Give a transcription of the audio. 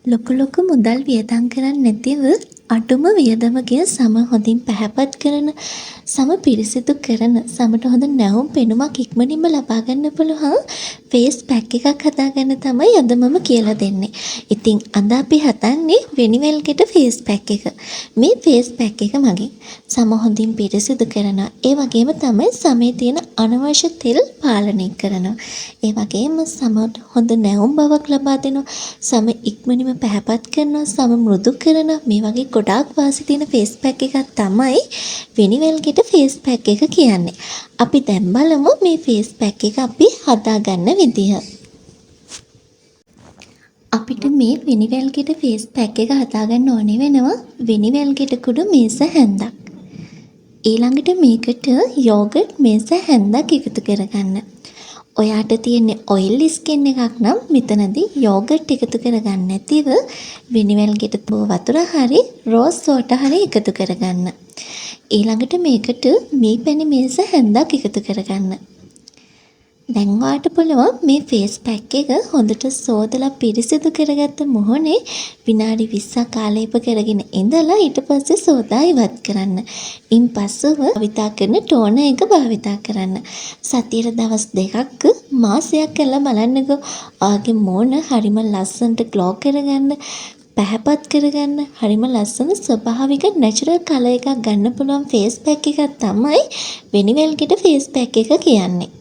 ලොකු ලොකු මුදල් වියදම් කරන්නේ නැතිව අඩුම වියදමකින් සම හොඳින් පැහැපත් කරන, සම පිරිසිදු කරන, සමට හොඳ නැවුම් පෙනුමක් ඉක්මනින්ම ලබා ගන්න පුළුවන් ෆේස් පැක් එකක් හදාගන්න තමයි අද මම කියලා දෙන්නේ. ඉතින් අද අපි හදන්නේ වෙනිවැල්ගෙට ෆේස් පැක් එක. මේ ෆේස් පැක් එක මගින් සම හොඳින් පිරිසිදු කරනවා. ඒ වගේම තමයි සමේ තියෙන අනවශ්‍ය තෙල් පාලනය කරනවා. ඒ වගේම සමට හොඳ නැවුම් බවක් ලබා දෙනවා. සම ඉක්මනින්ම පැහැපත් කරනවා, සම මෘදු කරනවා. මේ වගේ ගොඩාක් වාසි තියෙන ෆේස් පැක් එකක් තමයි වෙනිවැල්ගෙට ෆේස් පැක් එක කියන්නේ. අපි දැන් බලමු මේ ෆේස් පැක් එක අපි හදාගන්න විදිහ. අපිට මේ වෙනිවැල්ගෙට ෆේස් පැක් එක හදාගන්න ඕනේ වෙනවා වෙනිවැල්ගෙට කුඩු මේස හැන්දක්. ඊළඟට මේකට යෝගට් මේස හැන්දක් එකතු කරගන්න. ඔයාට තියෙන්නේ ඔයිල් ස්කින් එකක් නම් මෙතනදී යෝගට් එකතු කරගන්න නැතිව වෙනිවැල්ගෙට වතුර හරි රෝස් වෝටර් හරි එකතු කරගන්න. ඊළඟට මේකට මී පැණි මේස හැන්දක් එකතු කරගන්න. දැන් ඔයාට පුළුවන් මේ ෆේස් පැක් එක හොඳට සෝදලා පිරිසිදු කරගත්ත මොහොනේ විනාඩි 20ක් ආලේප කරගෙන ඉඳලා ඊට පස්සේ සෝදා ඉවත් කරන්න. ඉන්පස්සෙව භාවිතා කරන ටෝනර් එක භාවිතා කරන්න. සතියේ දවස් 2ක් මාසයක් කරලා බලන්නකෝ. ආගේ මෝන හරිම ලස්සනට ග්ලෝ කරගන්න, පැහැපත් කරගන්න, හරිම ලස්සන ස්වභාවික නැචරල් කලර් එකක් ගන්න පුළුවන් ෆේස් පැක් එකක් තමයි වෙනිවැල්ගෙට ෆේස් පැක් එක කියන්නේ.